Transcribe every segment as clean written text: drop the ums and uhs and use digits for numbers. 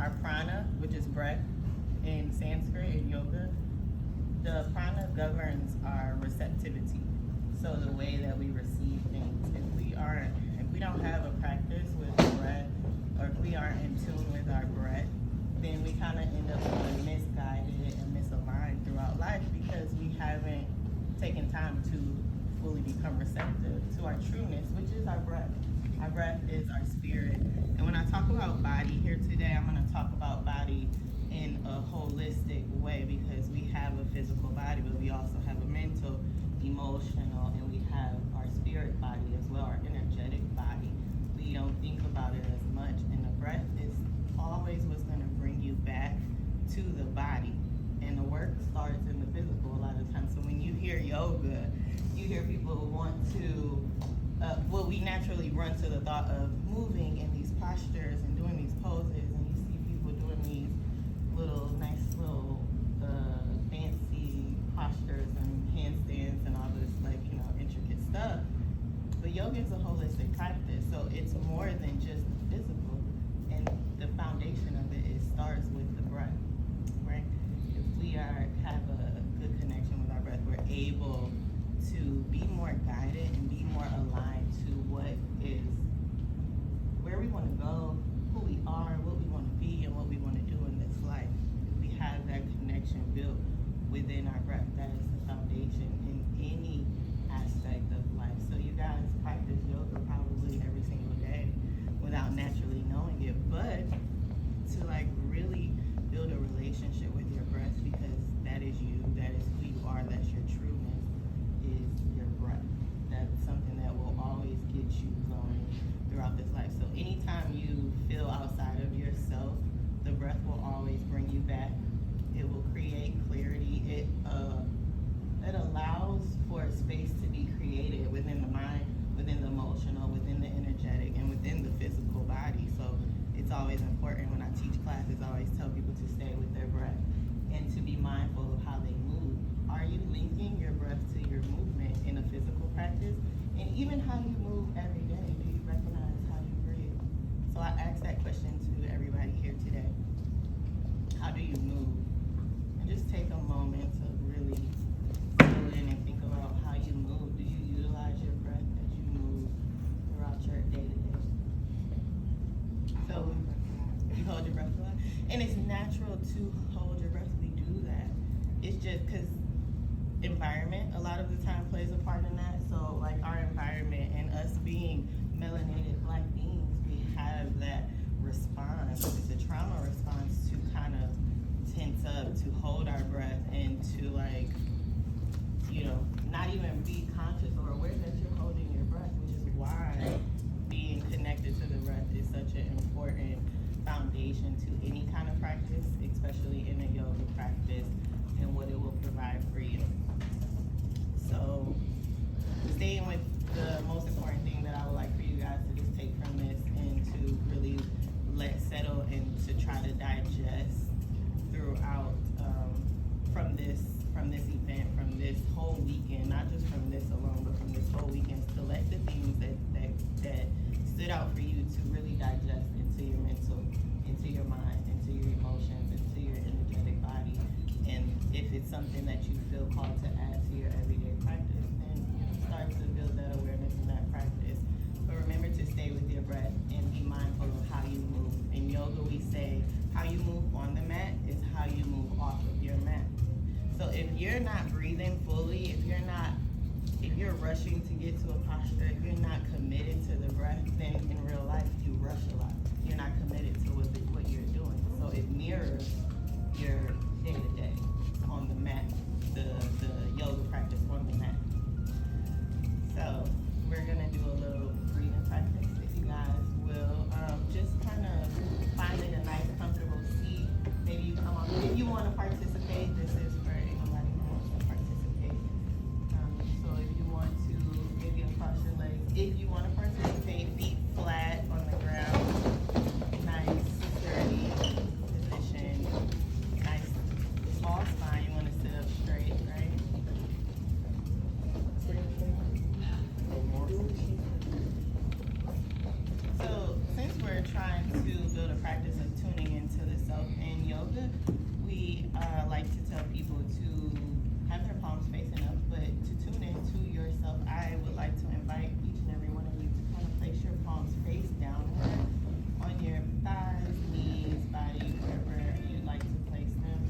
our prana, which is breath in Sanskrit and yoga. The prana governs our receptivity. So the way that we receive things. If we don't have a practice with breath, or if we aren't in tune with our breath, then we kind of end up feeling misguided and misaligned throughout life because we haven't taken time to fully become receptive to our trueness, which is our breath. Our breath is our spirit. And when I talk about body here today, I'm going to talk about body in a holistic way because we have a physical body, but we also have a mental, emotional, and we have our spirit body as well, our energetic body. We don't think about it as much, and the breath is always what's going to bring you back to the body. And the work starts in the physical a lot of times. So when you hear yoga, you hear people want to, we naturally run to the thought of moving in these postures and doing these poses, and you see people doing these nice little fancy postures and handstands and all this intricate stuff. But yoga is a holistic practice, so it's more than just the physical. And the foundation of it starts with the breath, right? If we have a good connection with our breath, we're able to be more guided and be more aligned to where we want to go, who we are, what we want to be, and what we want to do in this life. If we have that connection built within our breath, that is the foundation in any aspect of life. So you guys practice yoga probably every single day without naturally knowing it, but to really build a relationship with your breath, because that is you, that is who you are, that's your trueness, is your breath. That's something that will always get you going throughout this life. So anytime you feel outside of yourself, the breath will always bring you back. It will create clarity. It allows for a space to be created within the mind, within the emotional, within the energetic, and within the physical body. So it's always important when I teach classes, I always tell people to stay with their breath and to be mindful of how they move. Are you linking your breath to your movement in a physical practice? And even how you move every day, do you recognize how you breathe? So I asked that question to everybody here today. How do you move? And just take a moment to really settle in and think about how you move. Do you utilize your breath as you move throughout your day-to-day? So you hold your breath a lot? And it's natural to hold your breath. We do that. It's just because environment a lot of the time plays a part in that. So our environment and us being melanated Black beings, we have that response. It's a trauma response to kind of tense up, to hold our breath, and to not even be conscious or aware that you're holding your breath, which is why being connected to the breath is such an important foundation to any kind of practice, especially in a yoga practice, and what it will provide for you. So staying with the most important thing that I would like for you guys to just take from this and to really let settle and to try to digest throughout from this event, from this whole weekend, not just from this alone, but from this whole weekend, select the things that stood out for you to really digest into your mental, into your mind, into your emotions, into your energetic body. And if it's something that you feel called to add to your everyday practice, then start to build that awareness in that practice. But remember to stay with your breath and be mindful of how you move. In yoga, we say how you move on the mat is how you move off of your mat. So if you're not breathing fully, if you're rushing to get to a posture, if you're not committed to the breath, then in real life you rush a lot. You're not committed to what you're doing. So it mirrors your day-to-day on the mat, the yoga practice on the mat. So we're gonna do a little breathing practice. If you guys will just kind of find a nice comfortable seat. Maybe you come up, if you want to participate, this is for anybody who wants to participate. So if you want to, maybe across your legs, if you want to participate, feet flat on the ground, nice, sturdy position, nice, small spine, you want to sit up straight, right? So since we're trying to build a practice of tuning into this we like to tell people to have their palms facing up, but to tune into yourself, I would like to invite each and every one of you to kind of place your palms face downward on your thighs, knees, body, wherever you'd like to place them,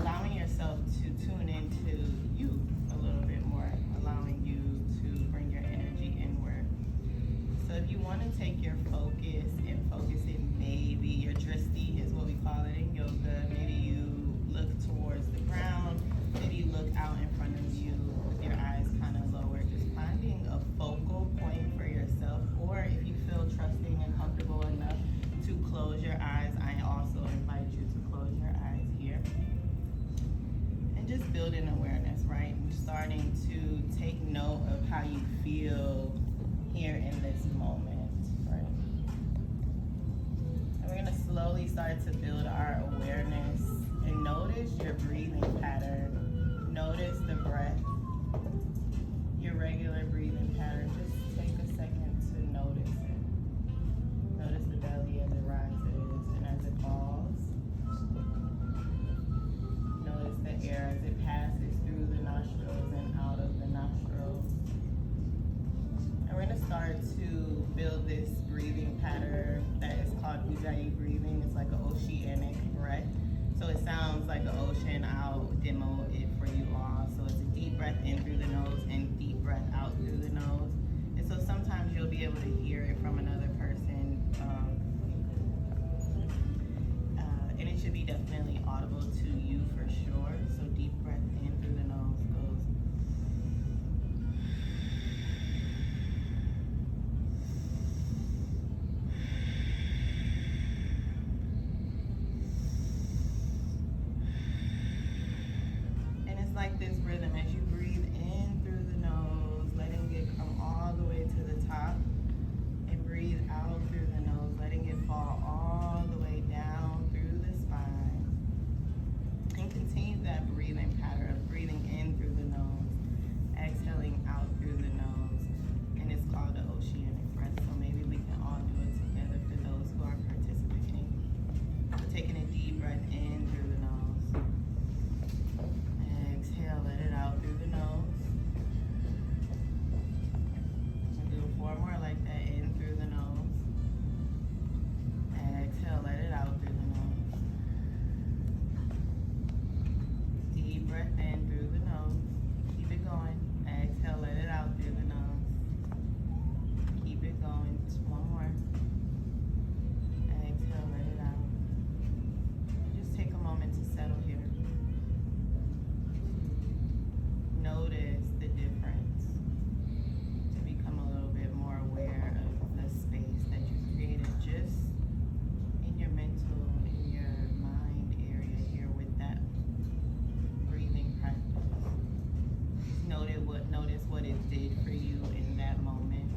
allowing yourself to tune into you a little bit more, allowing you to bring your energy inward. So if you want to take your focus and focus it, maybe your drishti is what we call it in yoga. Maybe you look towards the ground. Maybe you look out in front of you with your eyes kind of lower. Just finding a focal point for yourself. Or if you feel trusting and comfortable enough to close your eyes, I also invite you to close your eyes here. And just building awareness, right? And starting to take note of how you feel here in this moment, right? And we're gonna slowly start to build our awareness and notice your breathing pattern. Notice the breath, your regular breathing pattern. Just take a second to notice it. Notice the belly as it rises and as it falls. Notice the air as it passes through the nostrils and out of the nostrils. And we're gonna start to build this breathing pattern that is called Ujjayi breathing. It's like an oceanic breath. So it sounds like an ocean. I'll demo it for you all. So it's a deep breath in through the nose and deep breath out through the nose. And so sometimes you'll be able to hear it from another person. And it should be definitely audible to you for sure. So deep breath in through the nose goes. Like this rhythm as you breathe in through the nose, letting it come all the way to the top, and breathe out through the nose, letting it fall all the way down through the spine. And continue that breathing pattern of breathing in through the nose, exhaling out through the nose, and it's called the oceanic breath. So maybe we can all do it together for those who are participating. So taking a deep breath in through the nose. Exhale, let it out through the nose. We'll do 4 more like that, in through the nose. Exhale, let it out through the nose. Deep breath in through the nose. Keep it going. Exhale, let it out through the nose. Keep it going. Just 1 more. Exhale, let it out. Just take a moment to settle here. Notice the difference, to become a little bit more aware of the space that you created just in your mental, in your mind area here with that breathing practice. Notice what it did for you in that moment.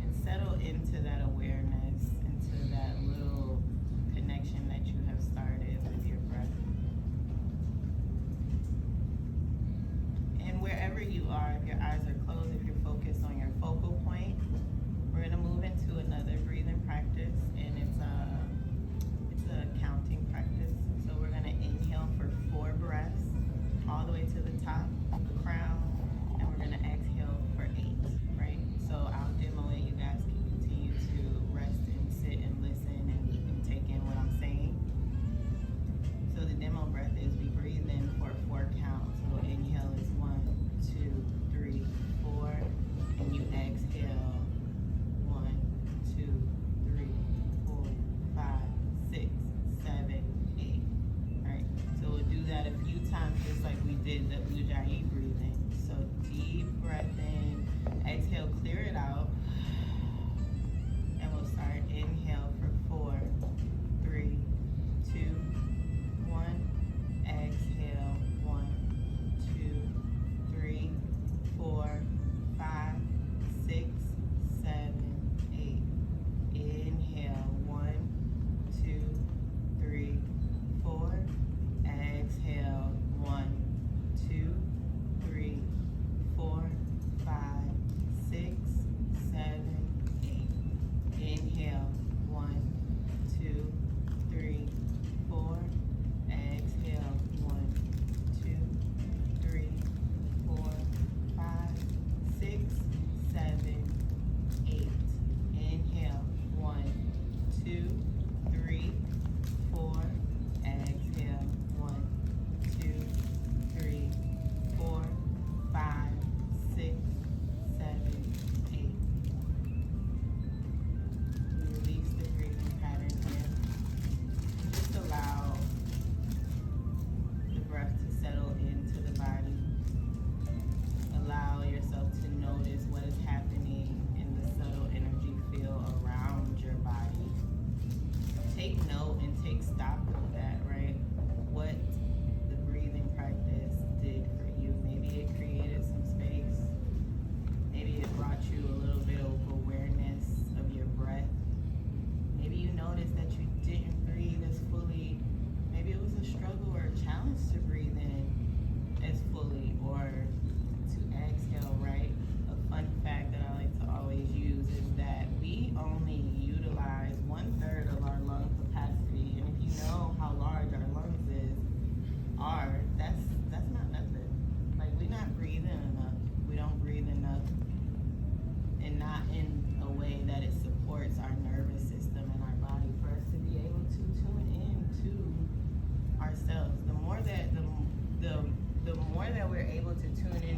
And settle into that awareness, into that little connection that you have started with your breath. And wherever you are, if your eyes are closed, if you're focused on your focal point, we're going to move into another breathing practice, and it's a counting practice. So we're going to inhale for 4 breaths, all the way to the top of the crown, and we're going to exhale for 8, right? So I'll demo it. You guys can continue to rest and sit and listen and take in what I'm saying. So the demo breath is we breathe in for 4 counts. So inhale is 1, 2, 3, 4, and you exhale 1, 2, 3, 4, 5, 6, 7, 8. Right? So we'll do that a few times, just like we did the Ujjayi breathing. So deep breath in, exhale, clear it out, and we'll start. Inhale for 4, 3, 2, 1. Exhale, 1, 2, 3, 4, 5, 6, 7, 8. Inhale, 1, 2, 3, 4. Exhale, 1, 2, 3, 4, 5, 6, tune